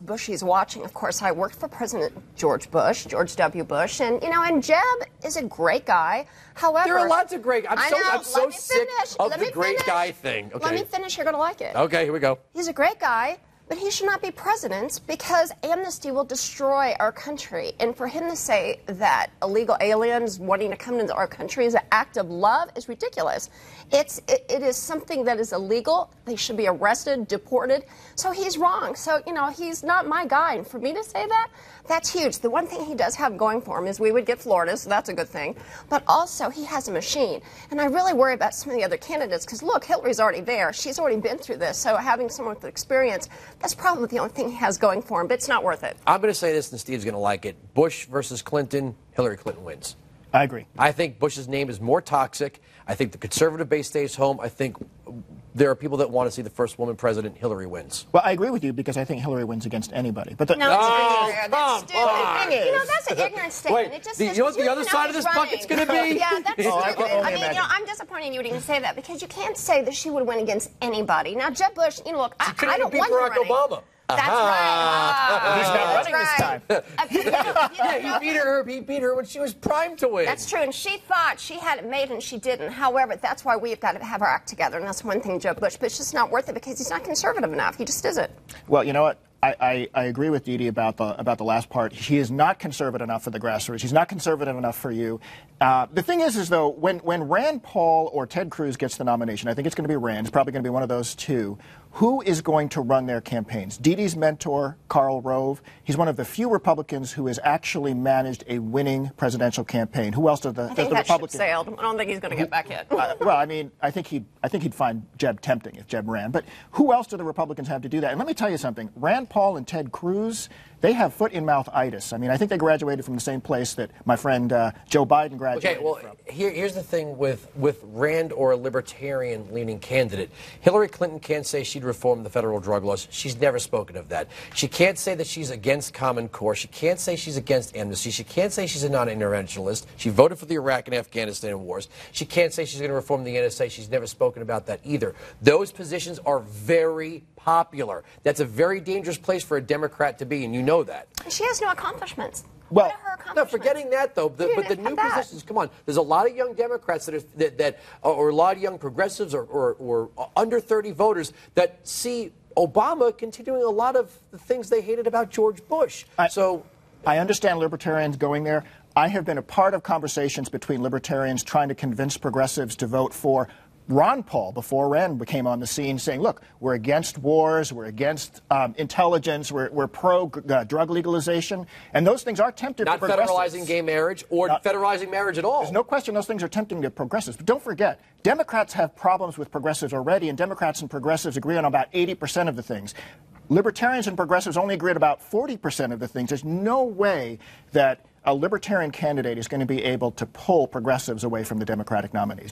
Bush he's watching. Of course, I worked for President George W. Bush, and and Jeb is a great guy. However, there are lots of great. I'm so sick of the great guy thing. Okay. Let me finish. You're going to like it. Okay, here we go. He's a great guy, but he should not be president because amnesty will destroy our country. And for him to say that illegal aliens wanting to come into our country is an act of love is ridiculous. It is something that is illegal. They should be arrested, deported. So he's wrong. So, he's not my guy. And for me to say that, that's huge. The one thing he does have going for him is we would get Florida, so that's a good thing. But also, he has a machine. And I really worry about some of the other candidates because, look, Hillary's already there. She's already been through this. So having someone with experience, that's probably the only thing he has going for him. But it's not worth it. I'm going to say this, and Steve's going to like it. Bush versus Clinton, Hillary Clinton wins. I agree. I think Bush's name is more toxic. I think the conservative base stays home. I think there are people that want to see the first woman president. Hillary wins. Well, I agree with you because I think Hillary wins against anybody. But no, that's stupid. That's an ignorant statement. Wait, it just you know what the other side of this bucket's going to be? Yeah, that's stupid. I'm disappointed you would even say that because you can't say that she would win against anybody. Now, Jeb Bush, look, I don't want Barack Obama. That's right. He's not running this time. Yeah, he beat her when she was primed to win. That's true, and she thought she had it made and she didn't. However, that's why we've got to have our act together, and that's one thing, Jeb Bush. But it's just not worth it because he's not conservative enough. He just isn't. Well, you know what? I agree with Dee Dee about the last part. He is not conservative enough for the grassroots. He's not conservative enough for you. The thing is though, when Rand Paul or Ted Cruz gets the nomination, I think it's going to be Rand. It's probably going to be one of those two. Who is going to run their campaigns? Dee Dee's mentor, Karl Rove, he's one of the few Republicans who has actually managed a winning presidential campaign. Who else does the Republicans? Ship sailed. I don't think he's going to get back in. Well, I mean, I think he'd find Jeb tempting if Jeb ran. But who else do the Republicans have to do that? And let me tell you something. Rand Paul and Ted Cruz, they have foot-in-mouth-itis. I mean, I think they graduated from the same place that my friend Joe Biden graduated from. Here's the thing with Rand or a libertarian-leaning candidate. Hillary Clinton can't say she'd reform the federal drug laws. She's never spoken of that. She can't say that she's against Common Core. She can't say she's against amnesty. She can't say she's a non-interventionist. She voted for the Iraq and Afghanistan wars. She can't say she's going to reform the NSA. She's never spoken about that either. Those positions are very popular. That's a very dangerous place for a Democrat to be, and you know that. She has no accomplishments. Well, no, forgetting that though, but the new positions. Come on, there's a lot of young Democrats or a lot of young progressives or under 30 voters that see Obama continuing a lot of the things they hated about George Bush. I understand libertarians going there. I have been a part of conversations between libertarians trying to convince progressives to vote for Ron Paul before Rand came on the scene, saying, look, we're against wars, we're against intelligence, we're pro-drug legalization, and those things are tempting to progressives. Not federalizing gay marriage or federalizing marriage at all. There's no question those things are tempting to progressives. But don't forget, Democrats have problems with progressives already, and Democrats and progressives agree on about 80% of the things. Libertarians and progressives only agree on about 40% of the things. There's no way that a libertarian candidate is going to be able to pull progressives away from the Democratic nominees.